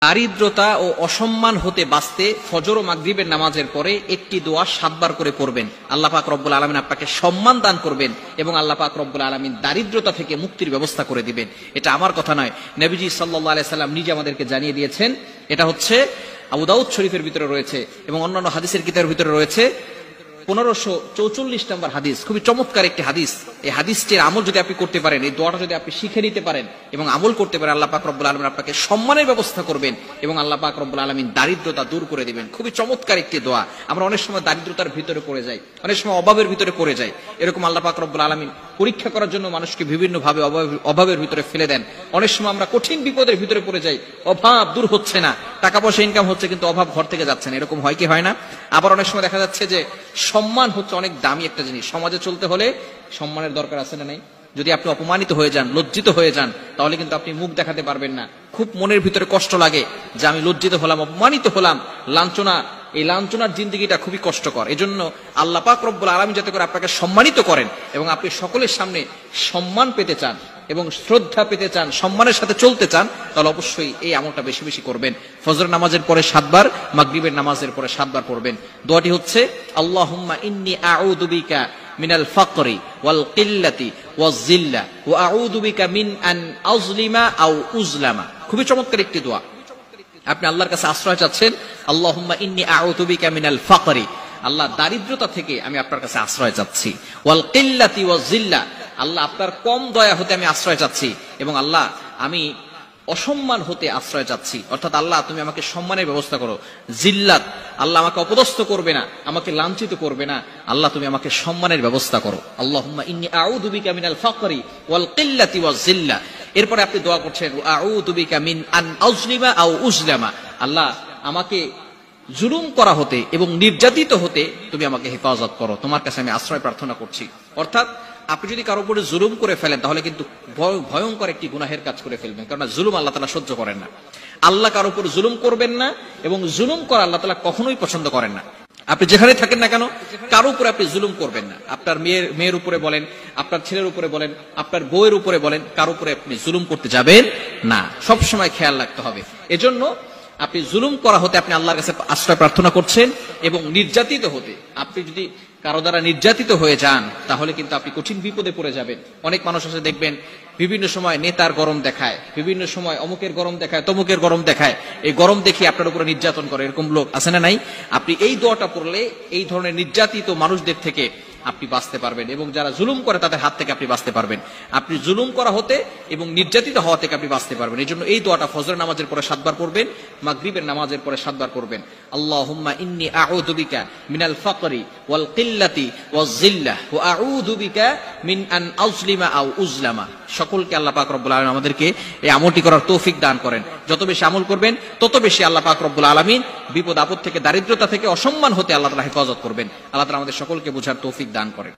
দারিদ্রতা ও অসম্মান হতে বাঁচতে ফজর ও মাগরিবের নামাজের পরে একটি দোয়া 7 বার করে পড়বেন। আল্লাহ পাক রব্বুল আলামিন আপনাকে সম্মান দান করবেন এবং আল্লাহ পাক রব্বুল আলামিন দারিদ্রতা থেকে মুক্তির ব্যবস্থা করে দিবেন। এটা আমার কথা নয়, নবীজি সাল্লাল্লাহু আলাইহি সাল্লাম নিজে আমাদেরকে জানিয়ে দিয়েছেন। এটা হচ্ছে আবু দাউদ শরীফের ভিতরে রয়েছে এবং অন্যান্য হাদিসের কিতাবের ভিতরে রয়েছে। 1544 নম্বর হাদিস, খুবই চমৎকার একটি হাদিস। এই হাদিসটির আমল যদি আপনি করতে পারেন, এই দোয়াটা যদি আপনি শিখে নিতে পারেন এবং আমল করতে পারেন, আল্লাহ পাক রব্বুল আলামিন আপনাকে সম্মানের ব্যবস্থা করবেন এবং আল্লাহ পাক রব্বুল আলামিন দারিদ্রতা দূর করে দিবেন। খুবই চমৎকার একটি দোয়া। আমরা অনেক সময় দারিদ্রতার ভিতরে পড়ে যাই, অনেক সময় অভাবের ভিতরে পড়ে যাই। এরকম আল্লাহ পাক রব্বুল আলামিন পরীক্ষা করার জন্য মানুষকে বিভিন্ন ভাবে অভাবের ভিতরে ফেলে দেন। অনেক সময় আমরা কঠিন বিপদের ভিতরে পড়ে যাই, অভাব দূর হচ্ছে না, টাকা পয়সা ইনকাম হচ্ছে কিন্তু অভাব ঘর থেকে যাচ্ছে না। এরকম হয় কি হয় না? আবার অনেক সময় দেখা যাচ্ছে যে সম্মান হচ্ছে অনেক দামি একটা জিনিস। সমাজে চলতে হলে সম্মানের দরকার আছে না নাই? যদি আপনি অপমানিত হয়ে যান, লজ্জিত হয়ে যান, তাহলে কিন্তু আপনি মুখ দেখাতে পারবেন না। খুব মনের ভিতরে কষ্ট লাগে যে আমি লজ্জিত হলাম, অপমানিত হলাম, লাঞ্ছনা, এই লাঞ্ছনার জিন্দেগিটা খুবই কষ্টকর। এজন্য আল্লাহ পাক রব্বুল আলামিন যাতে করে আপনাকে সম্মানিত করেন এবং আপনি সকলের সামনে সম্মান পেতে চান এবং শ্রদ্ধা পেতে চান, সম্মানের সাথে চলতে চান, তাহলে অবশ্যই এই আমলটা বেশি বেশি করবেন। ফজর নামাজের পরে 7 বার, মাগরিবের নামাজের পরে 7 বার পড়বেন। দোয়াটি হচ্ছে আল্লাহুম্মা ইন্নী আউযু বিকা মিনাল ফাকরি ওয়াল কিল্লাতি ওয়াজ জিল্লা ওয়া আউযু বিকা মিন আন আযলিমা আও উযলামা। খুবই চমৎকার একটি দোয়া। আপনি আল্লাহর কাছে আশ্রয় চাচ্ছেন, আল্লাহুম্মা ইন্নী আউযু বিকা মিনাল ফাকরি, আল্লাহ দারিদ্রতা থেকে আমি আপনার কাছে আশ্রয় চাচ্ছি, ওয়াল কিল্লাতি ওয়াজ জিল্লা, আল্লাহ আপনার কম দয়া হতে আমি আশ্রয় চাচ্ছি, এবং আল্লাহ আমি অসম্মান হতে আশ্রয় চাচ্ছি। অর্থাৎ আল্লাহ তুমি আমাকে সম্মানের ব্যবস্থা করো। জিল্লাত, আল্লাহ আমাকে অপদস্থ করবে না, আমাকে লাঞ্ছিত করবে না, আল্লাহ তুমি আমাকে সম্মানের ব্যবস্থা করো। আল্লাহুম্মা ইন্নী আউযু বিকা মিনাল ফাকরি ওয়াল কিল্লাতি ওয়াজ জিল্লা। এরপরে আপনি দোয়া করছেন আউযু বিকা মিন আন আযলিমা আও উযলামা, আল্লাহ আমাকে জুলুম করা হতে এবং নির্যাতিত হতে তুমি আমাকে হেফাজত করো, তোমার কাছে আমি আশ্রয় প্রার্থনা করছি। অর্থাৎ আপনি যদি কারো উপরে জুলুম করে ফেলেন তাহলে কিন্তু ভয়ঙ্কর একটি গুনাহের কাজ করে ফেলবেন, কারণ জুলুম আল্লাহ তাআলা সহ্য করেন না। আল্লাহ কারো উপর জুলুম করবেন না এবং জুলুম করা আল্লাহ তাআলা কখনোই পছন্দ করেন না। আপনি যেখানে থাকেন না কেন, কারো উপরে আপনি জুলুম করবেন না। আপনার মেয়ের উপরে বলেন, আপনার ছেলের উপরে বলেন, আপনার বউয়ের উপরে বলেন, কারো উপরে আপনি জুলুম করতে যাবেন না। সবসময় খেয়াল রাখতে হবে। এজন্য আপনি জুলুম করা হতে আপনি আল্লাহর কাছে আশ্রয় প্রার্থনা করছেন এবং নির্যাতিত হতে, আপনি যদি কারো দ্বারা নির্যাতিত হয়ে যান তাহলে কিন্তু আপনি কঠিন বিপদে পড়ে যাবেন। অনেক মানুষ আছে দেখবেন বিভিন্ন সময় নেতার গরম দেখায়, বিভিন্ন সময় অমুকের গরম দেখায়, তমুকের গরম দেখায়, এই গরম দেখিয়ে আপনার উপরে নির্যাতন করে, এরকম লোক আছে না নাই? আপনি এই দোয়াটা পড়লে এই ধরনের নির্যাতিত মানুষদের থেকে আপনি বাঁচতে পারবেন এবং যারা জুলুম করে তাদের হাত থেকে আপনি বাঁচতে পারবেন। আপনি জুলুম করা হতে এবং নির্যাতিত হওয়া থেকে আপনি বাঁচতে পারবেন। এই জন্য এই দোয়াটা ফজরের নামাজের পরে 7 বার পড়বেন, মাগরিবের নামাজের পরে 7 বার পড়বেন। আল্লাহুম্মা ইন্নী আউযু বিকা মিনাল ফাকরি ওয়াল কিল্লাতি ওয়াজ জিল্লা ওয়া আউযু বিকা মিন আন আযলিমা আও উযলামা। সকলকে আল্লাহ পাক রব্বুল আলামিন আমাদেরকে এই আমলটি করার তৌফিক দান করেন। যত বেশি আমল করবেন তত বেশি আল্লাহ পাক রব্বুল আলামিন বিপদ আপদ থেকে, দারিদ্রতা থেকে, অসম্মান হতে আল্লাহ তাআলা হেফাজত করবেন। আল্লাহ তাআলা আমাদের সকলকে বুঝার তৌফিক দান করেন।